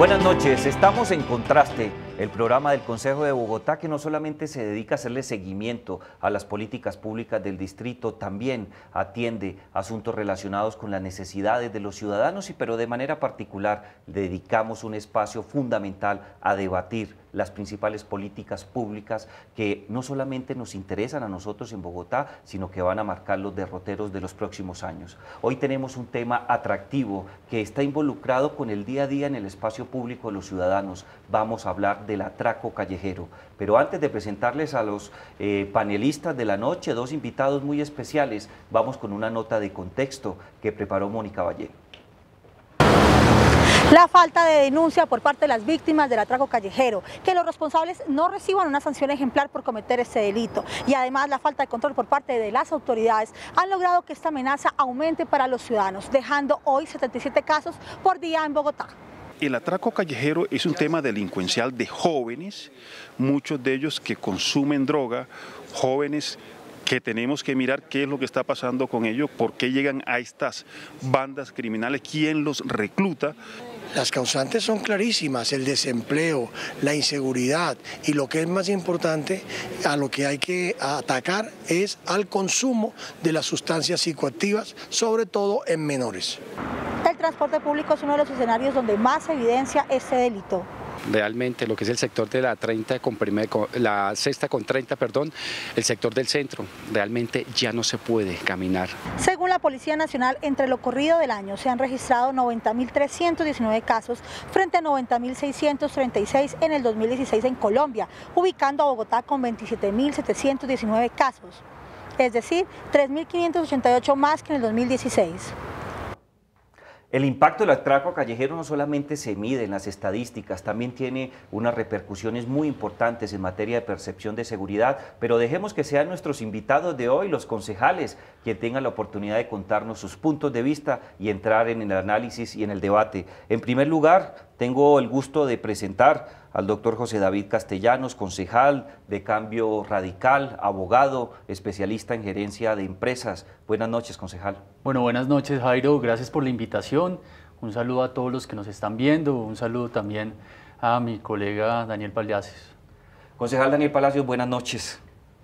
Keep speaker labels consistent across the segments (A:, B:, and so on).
A: Buenas noches, estamos en Contraste, el programa del Consejo de Bogotá que no solamente se dedica a hacerle seguimiento a las políticas públicas del distrito, también atiende asuntos relacionados con las necesidades de los ciudadanos, pero de manera particular dedicamos un espacio fundamental a debatir las principales políticas públicas que no solamente nos interesan a nosotros en Bogotá, sino que van a marcar los derroteros de los próximos años. Hoy tenemos un tema atractivo que está involucrado con el día a día en el espacio público de los ciudadanos. Vamos a hablar del atraco callejero. Pero antes de presentarles a los panelistas de la noche, dos invitados muy especiales, vamos con una nota de contexto que preparó Mónica Valle.
B: La falta de denuncia por parte de las víctimas del atraco callejero, que los responsables no reciban una sanción ejemplar por cometer este delito, y además la falta de control por parte de las autoridades han logrado que esta amenaza aumente para los ciudadanos, dejando hoy 77 casos por día en Bogotá.
C: El atraco callejero es un tema delincuencial de jóvenes, muchos de ellos que consumen droga, jóvenes que tenemos que mirar qué es lo que está pasando con ellos, por qué llegan a estas bandas criminales, quién los recluta.
D: Las causantes son clarísimas: el desempleo, la inseguridad, y lo que es más importante, a lo que hay que atacar es al consumo de las sustancias psicoactivas, sobre todo en menores.
B: El transporte público es uno de los escenarios donde más se evidencia este delito.
E: Realmente lo que es el sector de la sexta con 30, el sector del centro, realmente ya no se puede caminar.
B: Según la Policía Nacional, entre lo corrido del año se han registrado 90.319 casos frente a 90.636 en el 2016 en Colombia, ubicando a Bogotá con 27.719 casos, es decir, 3.588 más que en el 2016.
A: El impacto del atraco callejero no solamente se mide en las estadísticas, también tiene unas repercusiones muy importantes en materia de percepción de seguridad, pero dejemos que sean nuestros invitados de hoy, los concejales, quienes tengan la oportunidad de contarnos sus puntos de vista y entrar en el análisis y en el debate. En primer lugar, tengo el gusto de presentar al doctor José David Castellanos, concejal de Cambio Radical, abogado, especialista en gerencia de empresas. Buenas noches, concejal.
F: Bueno, buenas noches, Jairo, gracias por la invitación. Un saludo a todos los que nos están viendo, un saludo también a mi colega Daniel Palacios.
A: Concejal Daniel Palacios, buenas noches.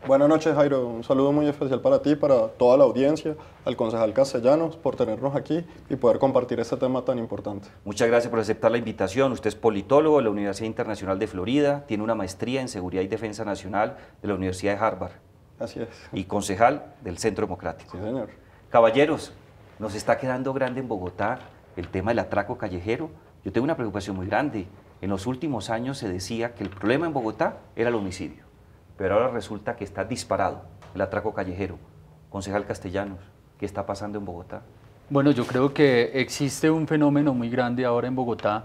G: Buenas noches, Jairo. Un saludo muy especial para ti, para toda la audiencia, al concejal Castellanos por tenernos aquí y poder compartir este tema tan importante.
A: Muchas gracias por aceptar la invitación. Usted es politólogo de la Universidad Internacional de Florida, tiene una maestría en Seguridad y Defensa Nacional de la Universidad de Harvard.
G: Así es.
A: Y concejal del Centro Democrático.
G: Sí, señor.
A: Caballeros, nos está quedando grande en Bogotá el tema del atraco callejero. Yo tengo una preocupación muy grande. En los últimos años se decía que el problema en Bogotá era el homicidio, pero ahora resulta que está disparado el atraco callejero. Concejal Castellanos, ¿qué está pasando en Bogotá?
F: Bueno, yo creo que existe un fenómeno muy grande ahora en Bogotá,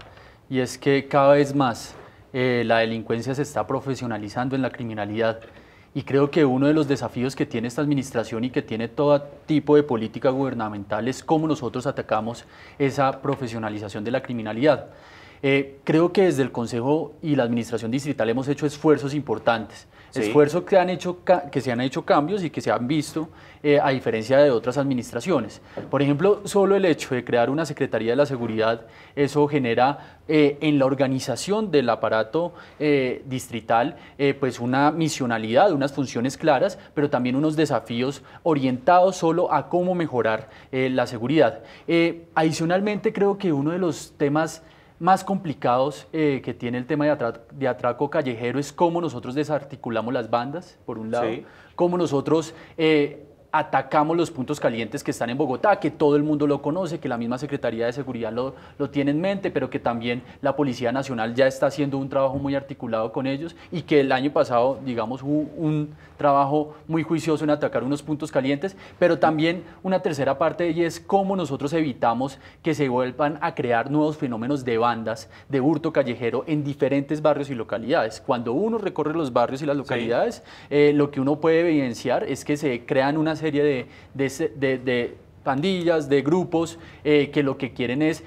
F: y es que cada vez más la delincuencia se está profesionalizando en la criminalidad. Y creo que uno de los desafíos que tiene esta administración y que tiene todo tipo de política gubernamental es cómo nosotros atacamos esa profesionalización de la criminalidad. Creo que desde el Consejo y la Administración Distrital hemos hecho esfuerzos importantes, sí. Esfuerzos que se han hecho cambios y que se han visto a diferencia de otras administraciones. Por ejemplo, solo el hecho de crear una Secretaría de la Seguridad, eso genera en la organización del aparato distrital pues una misionalidad, unas funciones claras, pero también unos desafíos orientados solo a cómo mejorar la seguridad. Adicionalmente, creo que uno de los temas más complicados que tiene el tema de atraco callejero es cómo nosotros desarticulamos las bandas, por un lado, sí. Cómo nosotros atacamos los puntos calientes que están en Bogotá, que todo el mundo lo conoce, que la misma Secretaría de Seguridad lo tiene en mente, pero que también la Policía Nacional ya está haciendo un trabajo muy articulado con ellos, y que el año pasado, digamos, hubo un trabajo muy juicioso en atacar unos puntos calientes, pero también una tercera parte, y es cómo nosotros evitamos que se vuelvan a crear nuevos fenómenos de bandas, de hurto callejero en diferentes barrios y localidades. Cuando uno recorre los barrios y las localidades, sí. Lo que uno puede evidenciar es que se crean una serie de pandillas, de grupos que lo que quieren es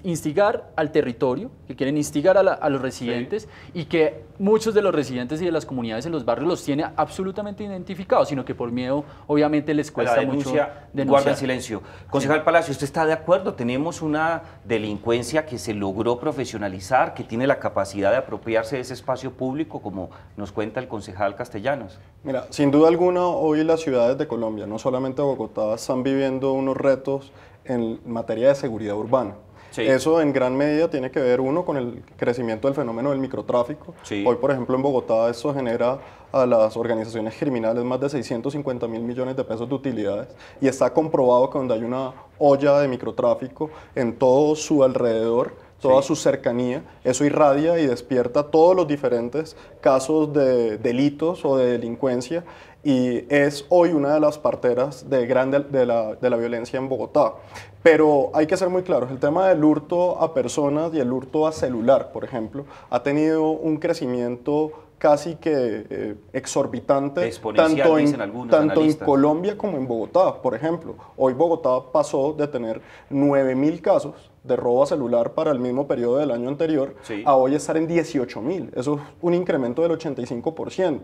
F: instigar al territorio, que quieren instigar a los residentes, y que muchos de los residentes y de las comunidades en los barrios los tiene absolutamente identificados, sino que por miedo obviamente les cuesta mucho denunciar.
A: Guardan silencio. Concejal Palacio, ¿usted está de acuerdo? Tenemos una delincuencia que se logró profesionalizar, que tiene la capacidad de apropiarse de ese espacio público, como nos cuenta el concejal Castellanos.
G: Mira, sin duda alguna, hoy las ciudades de Colombia, no solamente Bogotá, están viviendo unos retos en materia de seguridad urbana. Sí. Eso en gran medida tiene que ver, uno, con el crecimiento del fenómeno del microtráfico. Sí. Hoy, por ejemplo, en Bogotá eso genera a las organizaciones criminales más de 650.000 millones de pesos de utilidades, y está comprobado que donde hay una olla de microtráfico en todo su alrededor, toda su cercanía, eso irradia y despierta todos los diferentes casos de delitos o de delincuencia, y es hoy una de las parteras de la violencia en Bogotá. Pero hay que ser muy claros, el tema del hurto a personas y el hurto a celular, por ejemplo, ha tenido un crecimiento casi que exorbitante, tanto en Colombia como en Bogotá, por ejemplo. Hoy Bogotá pasó de tener 9.000 casos de robo a celular para el mismo periodo del año anterior, sí, a hoy estar en 18.000. Eso es un incremento del 85%.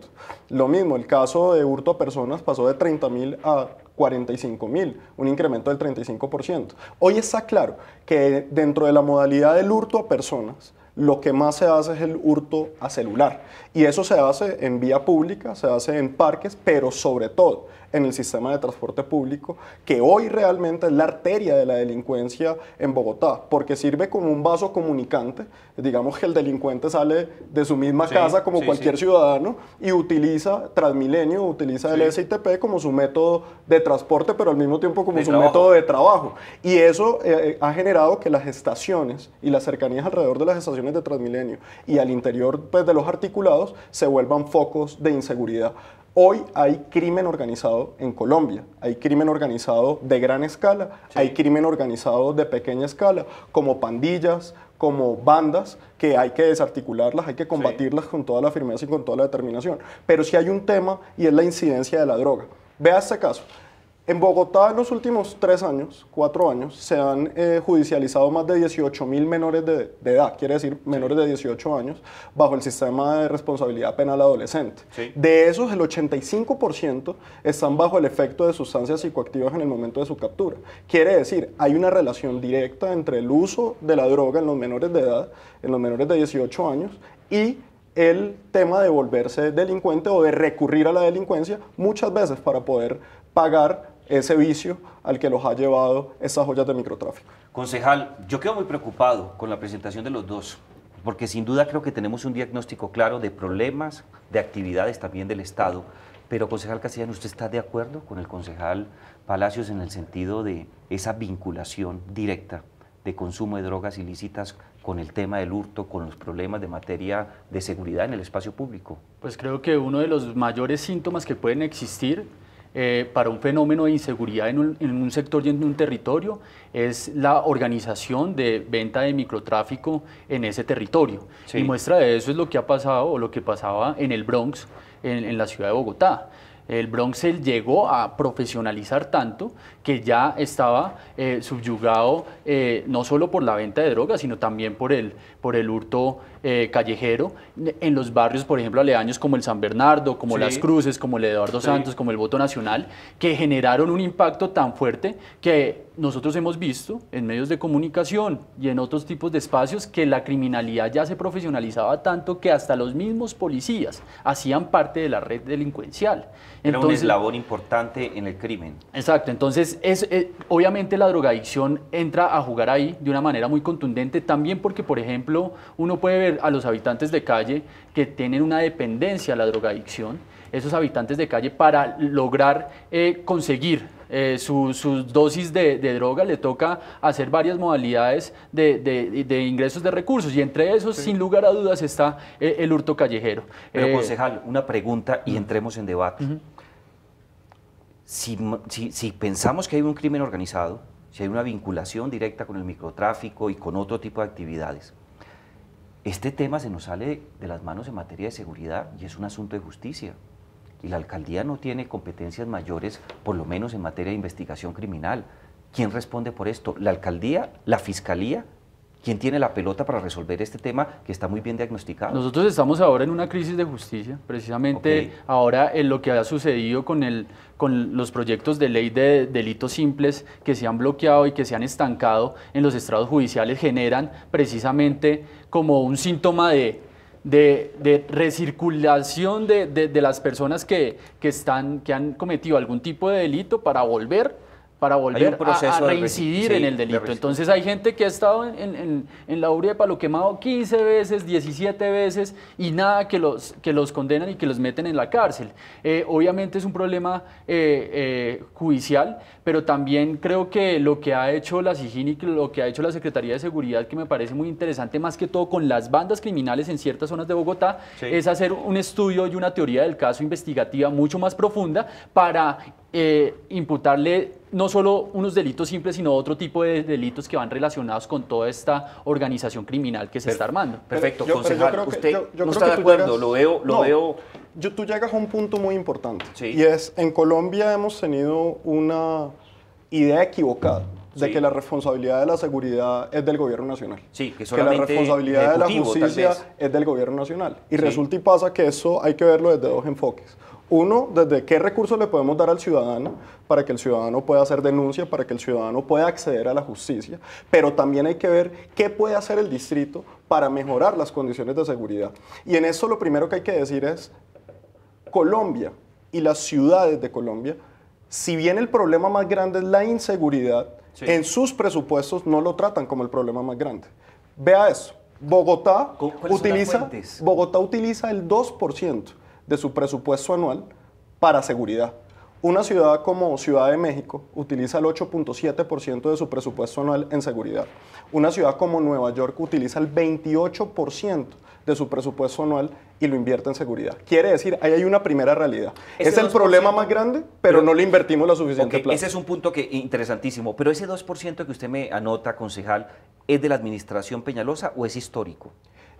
G: Lo mismo, el caso de hurto a personas pasó de 30.000 a 45.000, un incremento del 35%. Hoy está claro que dentro de la modalidad del hurto a personas, lo que más se hace es el hurto a celular, y eso se hace en vía pública, se hace en parques, pero sobre todo en el sistema de transporte público, que hoy realmente es la arteria de la delincuencia en Bogotá, porque sirve como un vaso comunicante. Digamos que el delincuente sale de su misma casa como cualquier ciudadano y utiliza Transmilenio, utiliza el SITP como su método de transporte, pero al mismo tiempo como su método de trabajo. Y eso ha generado que las estaciones y las cercanías alrededor de las estaciones de Transmilenio y al interior, pues, de los articulados se vuelvan focos de inseguridad. Hoy hay crimen organizado en Colombia, hay crimen organizado de gran escala, sí, hay crimen organizado de pequeña escala, como pandillas, como bandas, que hay que desarticularlas, hay que combatirlas, sí, con toda la firmeza y con toda la determinación. Pero sí hay un tema, y es la incidencia de la droga. Vea este caso. En Bogotá, en los últimos 3 años, 4 años, se han judicializado más de 18.000 menores de edad, quiere decir menores de 18 años, bajo el sistema de responsabilidad penal adolescente. Sí. De esos, el 85% están bajo el efecto de sustancias psicoactivas en el momento de su captura. Quiere decir, hay una relación directa entre el uso de la droga en los menores de edad, en los menores de 18 años, y el tema de volverse delincuente o de recurrir a la delincuencia muchas veces para poder pagar ese vicio al que los ha llevado esas joyas de microtráfico.
A: Concejal, yo quedo muy preocupado con la presentación de los dos, porque sin duda creo que tenemos un diagnóstico claro de problemas, de actividades también del Estado, pero concejal Castellanos, ¿usted está de acuerdo con el concejal Palacios en el sentido de esa vinculación directa de consumo de drogas ilícitas con el tema del hurto, con los problemas de materia de seguridad en el espacio público?
F: Pues creo que uno de los mayores síntomas que pueden existir para un fenómeno de inseguridad en un sector y en un territorio es la organización de venta de microtráfico en ese territorio. Sí. Y muestra de eso es lo que ha pasado o lo que pasaba en el Bronx, en la ciudad de Bogotá. El Bronx se llegó a profesionalizar tanto que ya estaba subyugado no solo por la venta de drogas, sino también por el hurto callejero en los barrios, por ejemplo, aledaños como el San Bernardo, como, sí, Las Cruces, como el Eduardo, sí, Santos, como el Voto Nacional, que generaron un impacto tan fuerte que nosotros hemos visto en medios de comunicación y en otros tipos de espacios que la criminalidad ya se profesionalizaba tanto que hasta los mismos policías hacían parte de la red delincuencial.
A: Era un eslabón importante en el crimen.
F: Exacto, entonces obviamente la drogadicción entra a jugar ahí de una manera muy contundente, también porque, por ejemplo, uno puede ver a los habitantes de calle que tienen una dependencia a la drogadicción. Esos habitantes de calle, para lograr conseguir sus dosis de droga, le toca hacer varias modalidades de ingresos de recursos, y entre esos, sí, sin lugar a dudas, está el hurto callejero.
A: Pero concejal, una pregunta y entremos en debate. Si pensamos que hay un crimen organizado, si hay una vinculación directa con el microtráfico y con otro tipo de actividades, este tema se nos sale de las manos en materia de seguridad y es un asunto de justicia. Y la alcaldía no tiene competencias mayores, por lo menos en materia de investigación criminal. ¿quién responde por esto? ¿La alcaldía? ¿La fiscalía? ¿Quién tiene la pelota para resolver este tema que está muy bien diagnosticado?
F: Nosotros estamos ahora en una crisis de justicia, precisamente ahora en lo que ha sucedido con los proyectos de ley de delitos simples que se han bloqueado y que se han estancado en los estrados judiciales generan precisamente como un síntoma de recirculación de las personas que han cometido algún tipo de delito para volver a reincidir en el delito. Entonces hay gente que ha estado en la URI de Palo Quemado 15 veces, 17 veces y nada que los condenan y que los meten en la cárcel. Obviamente es un problema judicial, pero también creo que lo que ha hecho la SIJIN y lo que ha hecho la Secretaría de Seguridad, que me parece muy interesante, más que todo con las bandas criminales en ciertas zonas de Bogotá, es hacer un estudio y una teoría del caso investigativa mucho más profunda para imputarle no solo unos delitos simples, sino otro tipo de delitos que van relacionados con toda esta organización criminal que se está armando.
A: Perfecto, concejal, usted no está de acuerdo, lo veo...
G: Tú llegas a un punto muy importante,
A: sí.
G: Y es, en Colombia hemos tenido una idea equivocada de que la responsabilidad de la seguridad es del gobierno nacional.
A: Sí, que solamente
G: la responsabilidad de la justicia es del gobierno nacional. Y resulta y pasa que eso hay que verlo desde dos enfoques. Uno, desde qué recursos le podemos dar al ciudadano para que el ciudadano pueda hacer denuncia, para que el ciudadano pueda acceder a la justicia, pero también hay que ver qué puede hacer el distrito para mejorar las condiciones de seguridad. Y en eso lo primero que hay que decir es, Colombia y las ciudades de Colombia, si bien el problema más grande es la inseguridad, en sus presupuestos no lo tratan como el problema más grande. Vea eso, Bogotá utiliza el 2% de su presupuesto anual para seguridad. Una ciudad como Ciudad de México utiliza el 8.7% de su presupuesto anual en seguridad. Una ciudad como Nueva York utiliza el 28% de su presupuesto anual y lo invierte en seguridad. Quiere decir, ahí hay una primera realidad. Es el problema más grande, pero no le invertimos la suficiente plata.
A: Ese es un punto interesantísimo, pero ese 2% que usted me anota, concejal, ¿es de la administración Peñalosa o es histórico?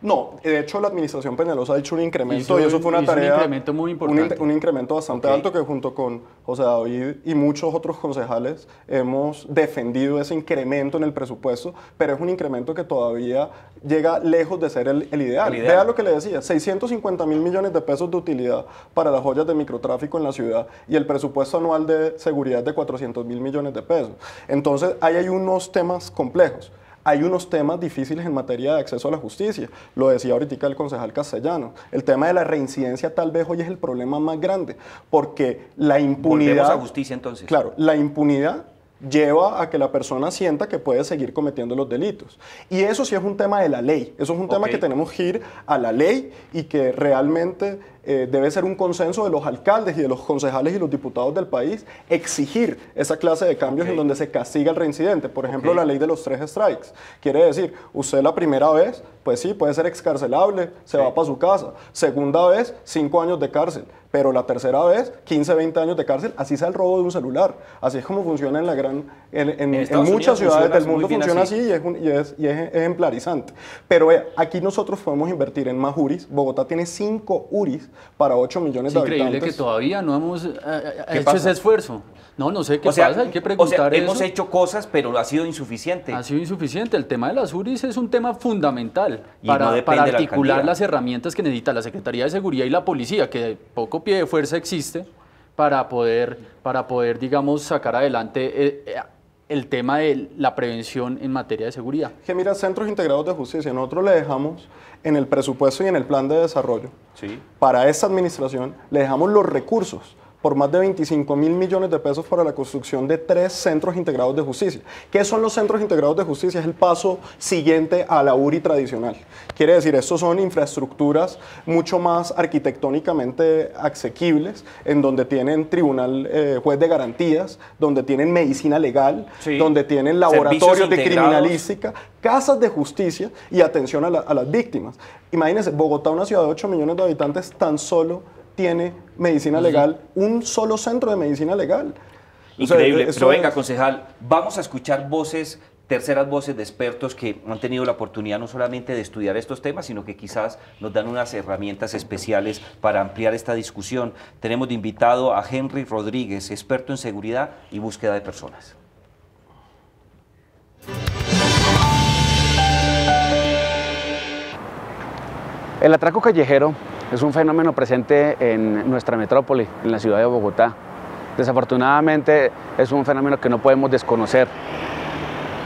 G: No, de hecho la administración Peñalosa ha hecho un incremento y eso fue una tarea,
F: un incremento muy importante.
G: Un incremento bastante alto que junto con José David y muchos otros concejales hemos defendido ese incremento en el presupuesto, pero es un incremento que todavía llega lejos de ser el ideal. Vea lo que le decía, 650.000 millones de pesos de utilidad para las joyas de microtráfico en la ciudad y el presupuesto anual de seguridad de 400.000 millones de pesos. Entonces ahí hay unos temas complejos. Hay unos temas difíciles en materia de acceso a la justicia. Lo decía ahorita el concejal Castellano. El tema de la reincidencia tal vez hoy es el problema más grande, porque la impunidad...
A: Volvemos a justicia entonces.
G: Claro, la impunidad lleva a que la persona sienta que puede seguir cometiendo los delitos. Y eso sí es un tema de la ley. Eso es un tema que tenemos que ir a la ley y que realmente debe ser un consenso de los alcaldes y de los concejales y los diputados del país, exigir esa clase de cambios en donde se castiga el reincidente. Por ejemplo, la ley de los 3 strikes. Quiere decir, usted la primera vez, pues sí, puede ser excarcelable, se va para su casa. Segunda vez, 5 años de cárcel. Pero la tercera vez, 15, 20 años de cárcel, así sea el robo de un celular. Así es como funciona en muchas ciudades del mundo, funciona así y es ejemplarizante. Pero aquí nosotros podemos invertir en más URIs. Bogotá tiene 5 URIs para 8 millones de habitantes.
F: Es increíble que todavía no hemos hecho ese esfuerzo. No sé qué pasa, hay que preguntar eso.
A: Hemos hecho cosas, pero ha sido insuficiente.
F: Ha sido insuficiente. El tema de las URIs es un tema fundamental para articular las herramientas que necesita la Secretaría de Seguridad y la Policía, que poco pie de fuerza existe para poder digamos, sacar adelante el tema de la prevención en materia de seguridad.
G: Que mira, centros integrados de justicia, nosotros le dejamos en el presupuesto y en el plan de desarrollo, para esta administración, le dejamos los recursos por más de 25.000 millones de pesos para la construcción de 3 centros integrados de justicia. ¿Qué son los centros integrados de justicia? Es el paso siguiente a la URI tradicional. Quiere decir, estos son infraestructuras mucho más arquitectónicamente asequibles, en donde tienen tribunal, juez de garantías, donde tienen medicina legal, donde tienen laboratorios de criminalística, casas de justicia y atención a las víctimas. Imagínense, Bogotá, una ciudad de 8 millones de habitantes, tan solo tiene medicina legal, un solo centro de medicina legal.
A: Increíble, pero venga, concejal, vamos a escuchar terceras voces de expertos que han tenido la oportunidad no solamente de estudiar estos temas, sino que quizás nos dan unas herramientas especiales para ampliar esta discusión. Tenemos de invitado a Henry Rodríguez, experto en seguridad y búsqueda de personas.
E: El atraco callejero es un fenómeno presente en nuestra metrópoli, en la ciudad de Bogotá. Desafortunadamente es un fenómeno que no podemos desconocer.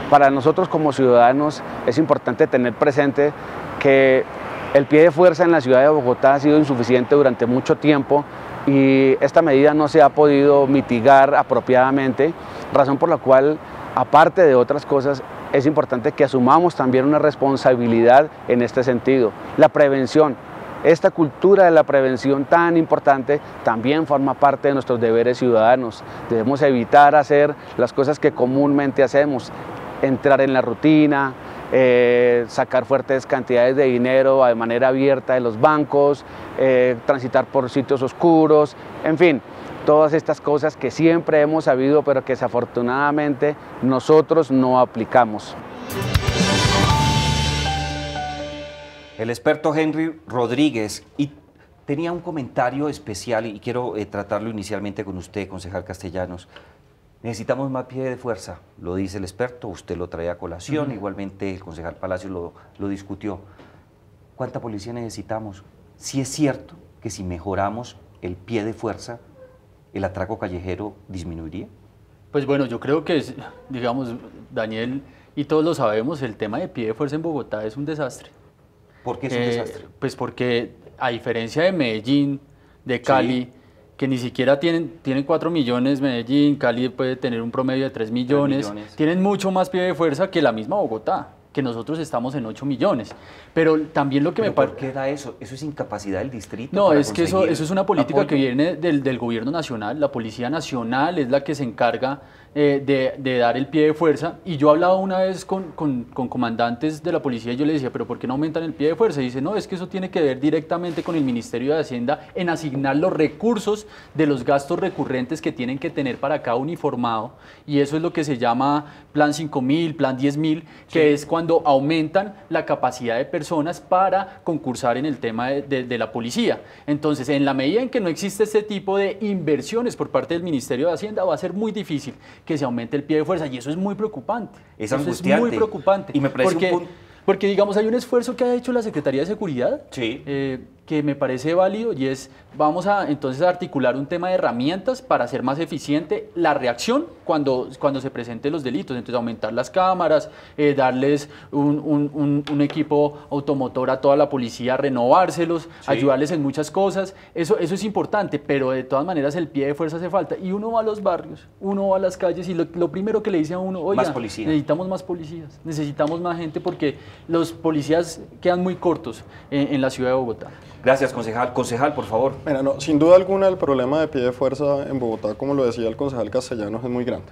E: Para nosotros como ciudadanos es importante tener presente que el pie de fuerza en la ciudad de Bogotá ha sido insuficiente durante mucho tiempo y esta medida no se ha podido mitigar apropiadamente, razón por la cual, aparte de otras cosas, es importante que asumamos también una responsabilidad en este sentido. La prevención, esta cultura de la prevención tan importante también forma parte de nuestros deberes ciudadanos. Debemos evitar hacer las cosas que comúnmente hacemos, entrar en la rutina, sacar fuertes cantidades de dinero de manera abierta de los bancos, transitar por sitios oscuros, en fin, todas estas cosas que siempre hemos sabido, pero que desafortunadamente nosotros no aplicamos.
A: El experto Henry Rodríguez tenía un comentario especial y quiero tratarlo inicialmente con usted, concejal Castellanos. Necesitamos más pie de fuerza, lo dice el experto, usted lo trae a colación, igualmente el concejal Palacio lo discutió. ¿Cuánta policía necesitamos? Si es cierto que si mejoramos el pie de fuerza, ¿el atraco callejero disminuiría?
F: Pues bueno, yo creo que, digamos, Daniel, y todos lo sabemos, el tema de pie de fuerza en Bogotá es un desastre.
A: ¿Por qué es un desastre?
F: Pues porque, a diferencia de Medellín, de Cali, sí, que ni siquiera tienen 4 millones, Medellín, Cali puede tener un promedio de 3 millones, tienen mucho más pie de fuerza que la misma Bogotá, que nosotros estamos en 8 millones. Pero también lo que me parece...
A: ¿Por qué da eso? ¿Eso es incapacidad del distrito?
F: No, es que eso es una política que viene del gobierno nacional. La Policía Nacional es la que se encarga de dar el pie de fuerza. Y yo hablaba una vez con comandantes de la policía y yo les decía, ¿pero por qué no aumentan el pie de fuerza? Y dice, no, es que eso tiene que ver directamente con el Ministerio de Hacienda en asignar los recursos de los gastos recurrentes que tienen que tener para cada uniformado. Y eso es lo que se llama Plan 5.000, Plan 10.000, que es cuando aumentan la capacidad de personas para concursar en el tema de la policía. Entonces, en la medida en que no existe este tipo de inversiones por parte del Ministerio de Hacienda, va a ser muy difícil que se aumente el pie de fuerza, y eso es muy preocupante.
A: Es angustiante.
F: Es muy preocupante.
A: Y me parece
F: porque, digamos, hay un esfuerzo que ha hecho la Secretaría de Seguridad,
A: sí,
F: que me parece válido, y es, vamos a entonces a articular un tema de herramientas para hacer más eficiente la reacción cuando se presenten los delitos. Entonces, aumentar las cámaras, darles un equipo automotor a toda la policía, renovárselos, sí, ayudarles en muchas cosas. Eso es importante, pero de todas maneras el pie de fuerza hace falta. Y uno va a los barrios, uno va a las calles y lo primero que le dice a uno, oiga, necesitamos más policías, necesitamos más gente, porque los policías quedan muy cortos en la ciudad de Bogotá.
A: Gracias, concejal. Concejal, por favor.
G: Mira, no, sin duda alguna el problema de pie de fuerza en Bogotá, como lo decía el concejal Castellanos, es muy grande.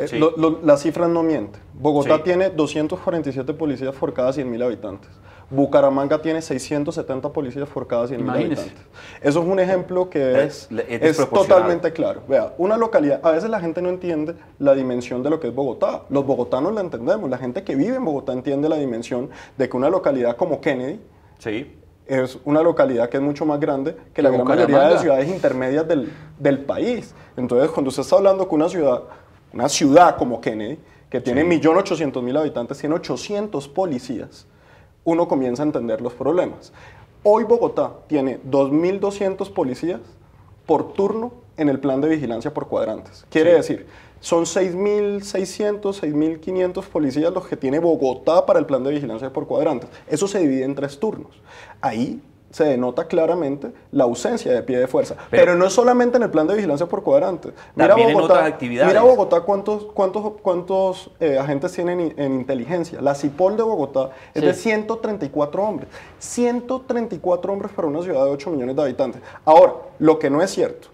G: Sí. Las cifras no mienten. Bogotá, sí, tiene 247 policías por cada 100.000 habitantes. Bucaramanga tiene 670 policías por cada 100.000 habitantes. Eso es un ejemplo que es totalmente claro. Vea, una localidad, a veces la gente no entiende la dimensión de lo que es Bogotá. Los bogotanos la entendemos, la gente que vive en Bogotá entiende la dimensión de que una localidad como Kennedy, sí, es una localidad que es mucho más grande que la gran mayoría de ciudades intermedias del país. Entonces, cuando usted está hablando con una ciudad como Kennedy, que tiene 1.800.000 habitantes, tiene 800 policías, uno comienza a entender los problemas. Hoy Bogotá tiene 2.200 policías por turno en el plan de vigilancia por cuadrantes. Quiere decir, son 6.600, 6.500 policías los que tiene Bogotá para el plan de vigilancia por cuadrantes. Eso se divide en 3 turnos. Ahí se denota claramente la ausencia de pie de fuerza. Pero no es solamente en el plan de vigilancia por cuadrantes.
A: Mira Bogotá, en otras actividades.
G: Mira Bogotá cuántos agentes tienen en inteligencia. La CIPOL de Bogotá es de 134 hombres. 134 hombres para una ciudad de 8 millones de habitantes. Ahora, lo que no es cierto,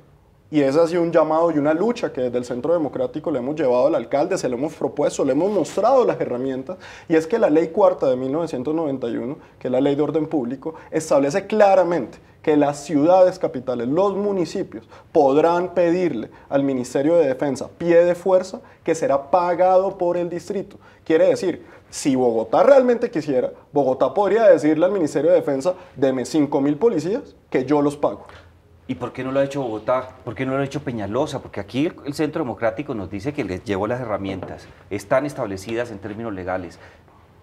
G: y ese ha sido un llamado y una lucha que desde el Centro Democrático le hemos llevado al alcalde, se lo hemos propuesto, le hemos mostrado las herramientas, y es que la Ley Cuarta de 1991, que es la Ley de Orden Público, establece claramente que las ciudades capitales, los municipios, podrán pedirle al Ministerio de Defensa pie de fuerza que será pagado por el distrito. Quiere decir, si Bogotá realmente quisiera, Bogotá podría decirle al Ministerio de Defensa, deme 5.000 policías que yo los pago.
A: ¿Y por qué no lo ha hecho Bogotá? ¿Por qué no lo ha hecho Peñalosa? Porque aquí el Centro Democrático nos dice que les llevó las herramientas, están establecidas en términos legales.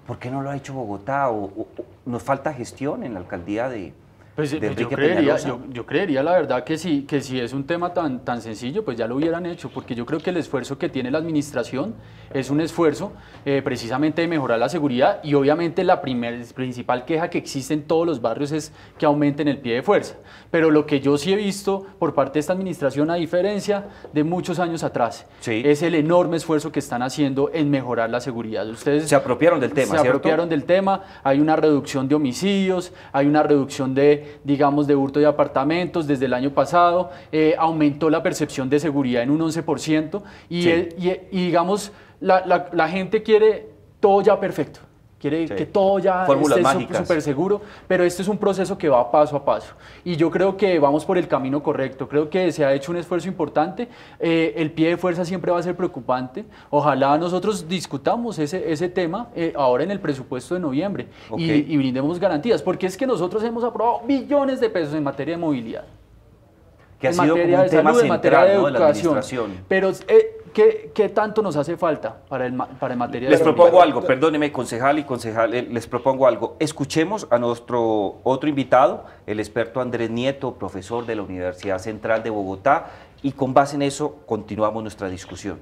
A: ¿Por qué no lo ha hecho Bogotá? nos falta gestión en la alcaldía de
F: yo creería la verdad que si es un tema tan sencillo, pues ya lo hubieran hecho, porque yo creo que el esfuerzo que tiene la administración es un esfuerzo precisamente de mejorar la seguridad, y obviamente la principal queja que existe en todos los barrios es que aumenten el pie de fuerza. Pero lo que yo sí he visto por parte de esta administración, a diferencia de muchos años atrás, es el enorme esfuerzo que están haciendo en mejorar la seguridad. Ustedes
A: se apropiaron del tema,
F: Se apropiaron del tema, hay una reducción de homicidios, hay una reducción de hurto de apartamentos desde el año pasado, aumentó la percepción de seguridad en un 11%, y digamos, la gente quiere todo ya perfecto. Quiere que todo ya esté súper seguro, pero este es un proceso que va paso a paso. Y yo creo que vamos por el camino correcto. Creo que se ha hecho un esfuerzo importante. El pie de fuerza siempre va a ser preocupante. Ojalá nosotros discutamos ese tema ahora en el presupuesto de noviembre y brindemos garantías, porque es que nosotros hemos aprobado billones de pesos en materia de movilidad.
A: Que ha sido como un tema central, ¿no?, de la administración.
F: Pero ¿qué tanto nos hace falta para en materia de
A: Les propongo algo, perdóneme, concejal, les propongo algo. Escuchemos a nuestro otro invitado, el experto Andrés Nieto, profesor de la Universidad Central de Bogotá, y con base en eso continuamos nuestra discusión.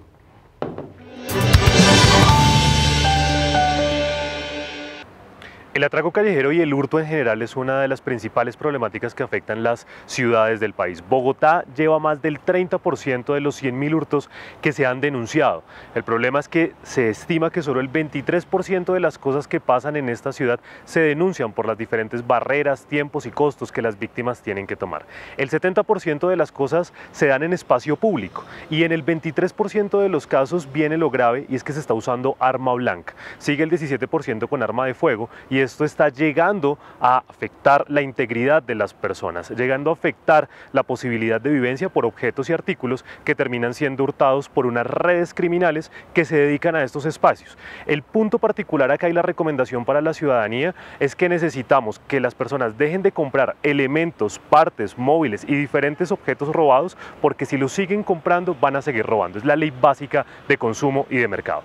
H: El atraco callejero y el hurto en general es una de las principales problemáticas que afectan las ciudades del país. Bogotá lleva más del 30% de los 100.000 hurtos que se han denunciado. El problema es que se estima que solo el 23% de las cosas que pasan en esta ciudad se denuncian por las diferentes barreras, tiempos y costos que las víctimas tienen que tomar. El 70% de las cosas se dan en espacio público, y en el 23% de los casos viene lo grave, y es que se está usando arma blanca. Sigue el 17% con arma de fuego, y esto está llegando a afectar la integridad de las personas, llegando a afectar la posibilidad de vivencia por objetos y artículos que terminan siendo hurtados por unas redes criminales que se dedican a estos espacios. El punto particular acá, y la recomendación para la ciudadanía, es que necesitamos que las personas dejen de comprar elementos, partes, móviles y diferentes objetos robados, porque si los siguen comprando van a seguir robando. Es la ley básica de consumo y de mercado.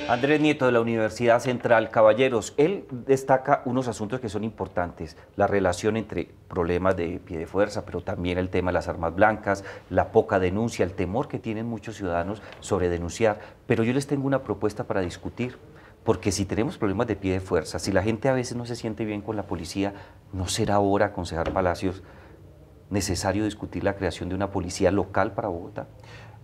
A: Andrés Nieto, de la Universidad Central. Caballeros, él destaca unos asuntos que son importantes: la relación entre problemas de pie de fuerza, pero también el tema de las armas blancas, la poca denuncia, el temor que tienen muchos ciudadanos sobre denunciar. Pero yo les tengo una propuesta para discutir, porque si tenemos problemas de pie de fuerza, si la gente a veces no se siente bien con la policía, ¿no será ahora, concejal Palacios, necesario discutir la creación de una policía local para Bogotá?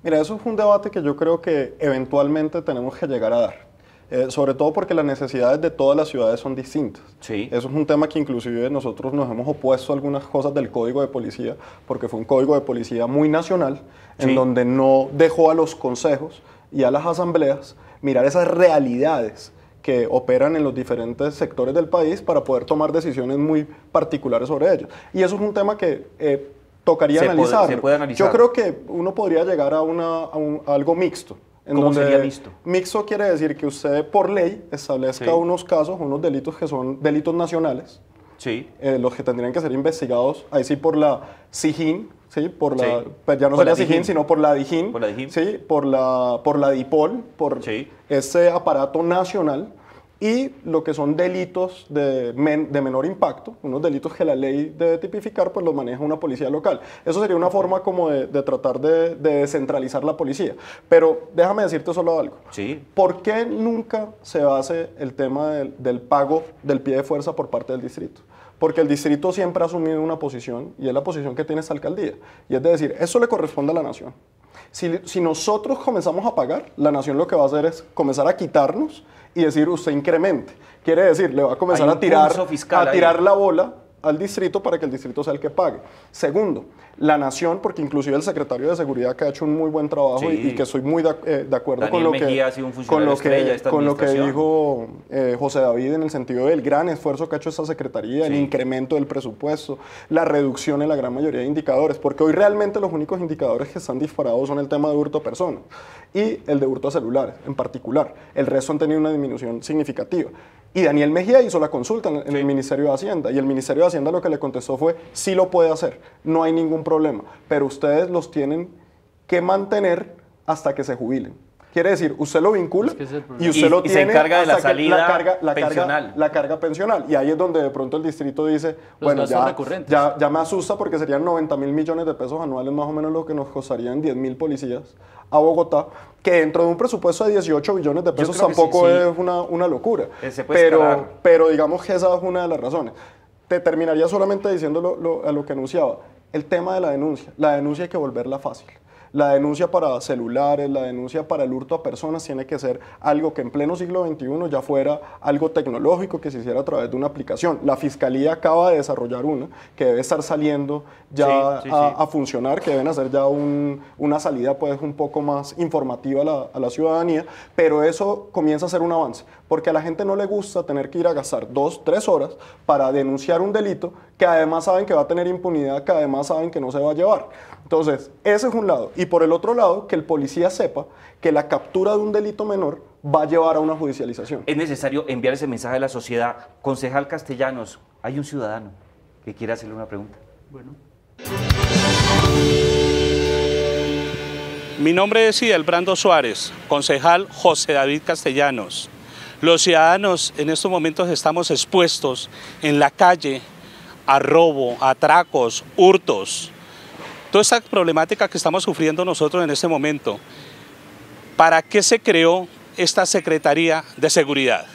G: Mira, eso es un debate que yo creo que eventualmente tenemos que llegar a dar, sobre todo porque las necesidades de todas las ciudades son distintas.
A: Sí.
G: Eso es un tema que inclusive nosotros nos hemos opuesto a algunas cosas del Código de Policía, porque fue un Código de Policía muy nacional, en donde no dejó a los consejos y a las asambleas mirar esas realidades que operan en los diferentes sectores del país para poder tomar decisiones muy particulares sobre ellos. Y eso es un tema que tocaría analizar.
A: Se puede analizar.
G: Yo creo que uno podría llegar a algo mixto.
A: ¿Cómo sería mixto?
G: Mixto quiere decir que usted por ley establezca unos casos, unos delitos que son delitos nacionales, los que tendrían que ser investigados, ahí sí por la SIJIN, pues ya no sería SIJIN, sino por la DIJÍN, ¿sí? por la DIPOL, por ese aparato nacional. Y lo que son delitos de menor impacto, unos delitos que la ley debe tipificar, pues los maneja una policía local. Eso sería una forma como de tratar de descentralizar la policía. Pero déjame decirte solo algo. ¿Por qué nunca se hace el tema del pago del pie de fuerza por parte del distrito? Porque el distrito siempre ha asumido una posición, y es la posición que tiene esta alcaldía, y es de decir, eso le corresponde a la nación. Si nosotros comenzamos a pagar, la nación lo que va a hacer es comenzar a quitarnos y decir, usted incremente. Quiere decir, le va a comenzar a tirar la bola al distrito para que el distrito sea el que pague. Segundo, la nación, porque inclusive el secretario de Seguridad, que ha hecho un muy buen trabajo y que soy muy de acuerdo con lo que dijo José David, en el sentido del gran esfuerzo que ha hecho esta secretaría, el incremento del presupuesto, la reducción en la gran mayoría de indicadores, porque hoy realmente los únicos indicadores que están disparados son el tema de hurto a personas y el de hurto a celulares en particular. El resto han tenido una disminución significativa. Y Daniel Mejía hizo la consulta en el Ministerio de Hacienda, y el Ministerio de Hacienda lo que le contestó fue, sí lo puede hacer, no hay ningún problema, pero ustedes los tienen que mantener hasta que se jubilen. Quiere decir, usted lo vincula y usted lo tiene
A: se encarga de la salida
G: pensional. La carga pensional. Y ahí es donde de pronto el distrito dice, bueno, ya me asusta porque serían 90.000 millones de pesos anuales, más o menos lo que nos costarían 10.000 policías a Bogotá, que dentro de un presupuesto de 18 billones de pesos tampoco es una locura. Pero digamos que esa es una de las razones. Te terminaría solamente diciendo a lo que anunciaba. El tema de la denuncia. La denuncia hay que volverla fácil. La denuncia para celulares, la denuncia para el hurto a personas tiene que ser algo que en pleno siglo XXI ya fuera algo tecnológico que se hiciera a través de una aplicación. La Fiscalía acaba de desarrollar una que debe estar saliendo ya a funcionar, que deben hacer ya una salida pues un poco más informativa a la ciudadanía, pero eso comienza a ser un avance, porque a la gente no le gusta tener que ir a gastar 2, 3 horas para denunciar un delito que además saben que va a tener impunidad, que además saben que no se va a llevar. Entonces, ese es un lado. Y por el otro lado, que el policía sepa que la captura de un delito menor va a llevar a una judicialización.
A: Es necesario enviar ese mensaje a la sociedad. Concejal Castellanos, hay un ciudadano que quiere hacerle una pregunta.
F: Bueno.
I: Mi nombre es Idelbrando Suárez, concejal José David Castellanos. Los ciudadanos en estos momentos estamos expuestos en la calle a robo, a atracos, hurtos. Toda esta problemática que estamos sufriendo nosotros en este momento. ¿Para qué se creó esta Secretaría de Seguridad?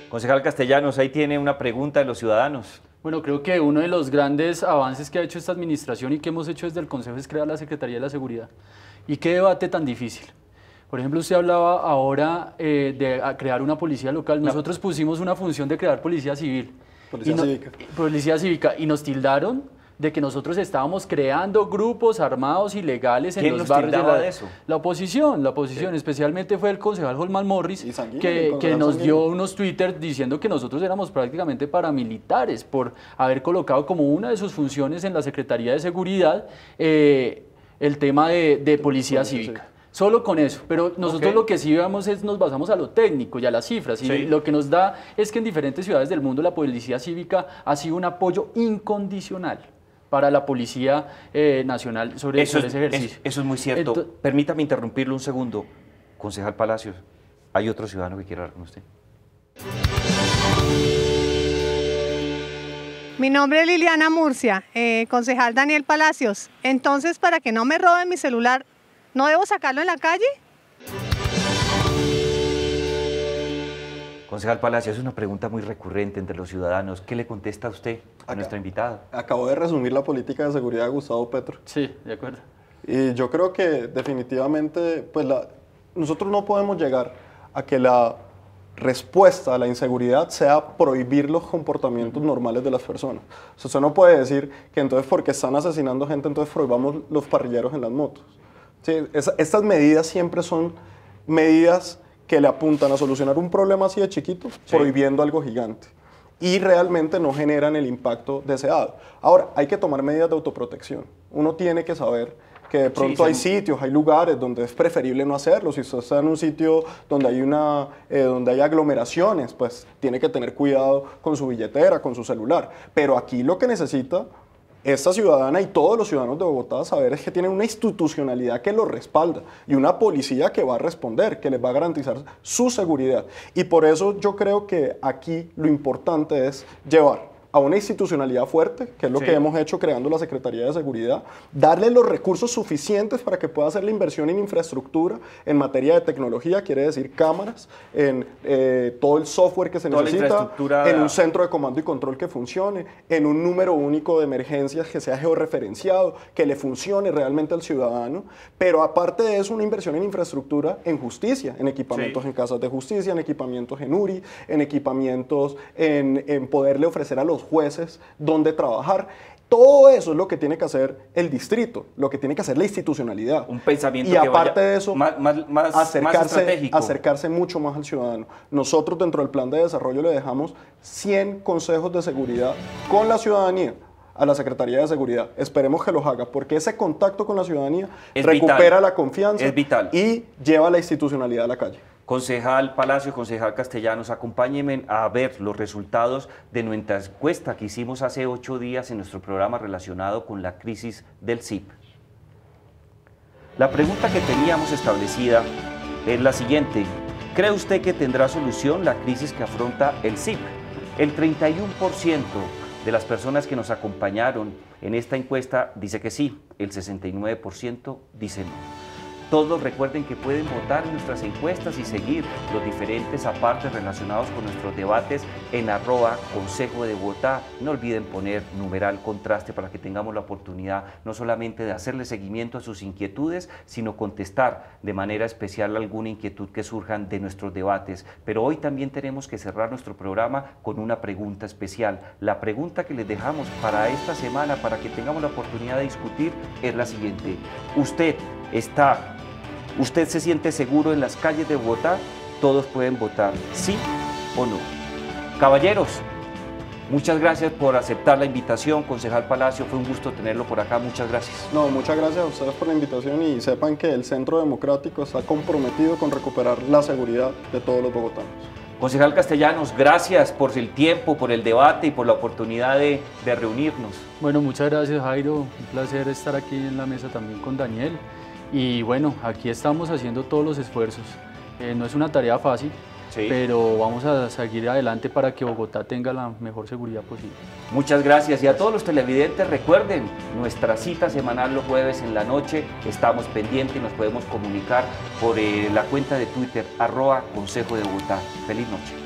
A: Concejal Castellanos, ahí tiene una pregunta de los ciudadanos.
F: Bueno, creo que uno de los grandes avances que ha hecho esta administración y que hemos hecho desde el Consejo es crear la Secretaría de la Seguridad. ¿Y qué debate tan difícil? Por ejemplo, usted hablaba ahora de crear una policía local. Nosotros pusimos una función de crear policía civil. Policía cívica. Y nos tildaron de que nosotros estábamos creando grupos armados ilegales en los barrios
A: de eso?
F: La oposición, sí. Especialmente fue el concejal Holman Morris que nos dio unos Twitter diciendo que nosotros éramos prácticamente paramilitares por haber colocado como una de sus funciones en la Secretaría de Seguridad el tema de policía cívica. Solo con eso, pero nosotros lo que sí vemos es nos basamos a lo técnico y a las cifras, y lo que nos da es que en diferentes ciudades del mundo la policía cívica ha sido un apoyo incondicional para la Policía Nacional sobre ese ejercicio.
A: Eso es muy cierto. Permítame interrumpirlo un segundo. Concejal Palacios, ¿hay otro ciudadano que quiera hablar con usted?
J: Mi nombre es Liliana Murcia, concejal Daniel Palacios. Entonces, para que no me roben mi celular, ¿no debo sacarlo en la calle?
A: Concejal Palacios, es una pregunta muy recurrente entre los ciudadanos. ¿Qué le contesta a usted, a nuestra invitada?
G: Acabo de resumir la política de seguridad de Gustavo Petro.
F: Sí, de acuerdo.
G: Y yo creo que definitivamente pues nosotros no podemos llegar a que la respuesta a la inseguridad sea prohibir los comportamientos normales de las personas. O sea, usted no puede decir que entonces porque están asesinando gente, entonces prohibamos los parrilleros en las motos. Sí, estas medidas siempre son medidas que le apuntan a solucionar un problema así de chiquito, prohibiendo algo gigante. Y realmente no generan el impacto deseado. Ahora, hay que tomar medidas de autoprotección. Uno tiene que saber que de pronto hay sitios, hay lugares donde es preferible no hacerlo. Si usted está en un sitio donde hay aglomeraciones, pues tiene que tener cuidado con su billetera, con su celular. Pero aquí lo que necesita esta ciudadana y todos los ciudadanos de Bogotá saber es que tienen una institucionalidad que los respalda y una policía que va a responder, que les va a garantizar su seguridad. Y por eso yo creo que aquí lo importante es llevar a una institucionalidad fuerte, que es lo que hemos hecho creando la Secretaría de Seguridad, darle los recursos suficientes para que pueda hacer la inversión en infraestructura, en materia de tecnología, quiere decir cámaras, en todo el software que se necesita, en un centro de comando y control que funcione, en un número único de emergencias que sea georreferenciado, que le funcione realmente al ciudadano, pero aparte de eso, una inversión en infraestructura, en justicia, en equipamientos en casas de justicia, en equipamientos en URI, en equipamientos en poderle ofrecer a los jueces donde trabajar. Todo eso es lo que tiene que hacer el distrito, lo que tiene que hacer la institucionalidad.
A: Un pensamiento
G: y aparte de eso,
A: más estratégico.
G: Acercarse mucho más al ciudadano. Nosotros dentro del plan de desarrollo le dejamos 100 consejos de seguridad con la ciudadanía a la Secretaría de Seguridad. Esperemos que los haga, porque ese contacto con la ciudadanía recupera la confianza y lleva la institucionalidad a la calle.
A: Concejal Palacio, concejal Castellanos, acompáñenme a ver los resultados de nuestra encuesta que hicimos hace 8 días en nuestro programa relacionado con la crisis del SIP. La pregunta que teníamos establecida es la siguiente. ¿Cree usted que tendrá solución la crisis que afronta el SIP? El 31% de las personas que nos acompañaron en esta encuesta dice que sí, el 69% dice no. Todos recuerden que pueden votar en nuestras encuestas y seguir los diferentes apartes relacionados con nuestros debates en @Consejo de Bogotá. No olviden poner numeral contraste para que tengamos la oportunidad no solamente de hacerle seguimiento a sus inquietudes, sino contestar de manera especial alguna inquietud que surjan de nuestros debates. Pero hoy también tenemos que cerrar nuestro programa con una pregunta especial. La pregunta que les dejamos para esta semana, para que tengamos la oportunidad de discutir, es la siguiente. ¿Usted se siente seguro en las calles de Bogotá? Todos pueden votar sí o no. Caballeros, muchas gracias por aceptar la invitación. Concejal Palacio, fue un gusto tenerlo por acá. Muchas gracias.
G: No, muchas gracias a ustedes por la invitación y sepan que el Centro Democrático está comprometido con recuperar la seguridad de todos los bogotanos.
A: Concejal Castellanos, gracias por el tiempo, por el debate y por la oportunidad de reunirnos.
F: Bueno, muchas gracias, Jairo. Un placer estar aquí en la mesa también con Daniel. Y bueno, aquí estamos haciendo todos los esfuerzos. No es una tarea fácil, sí, pero vamos a seguir adelante para que Bogotá tenga la mejor seguridad posible.
A: Muchas gracias. Y a todos los televidentes, recuerden, nuestra cita semanal los jueves en la noche. Estamos pendientes y nos podemos comunicar por la cuenta de Twitter, @Consejo de Bogotá. Feliz noche.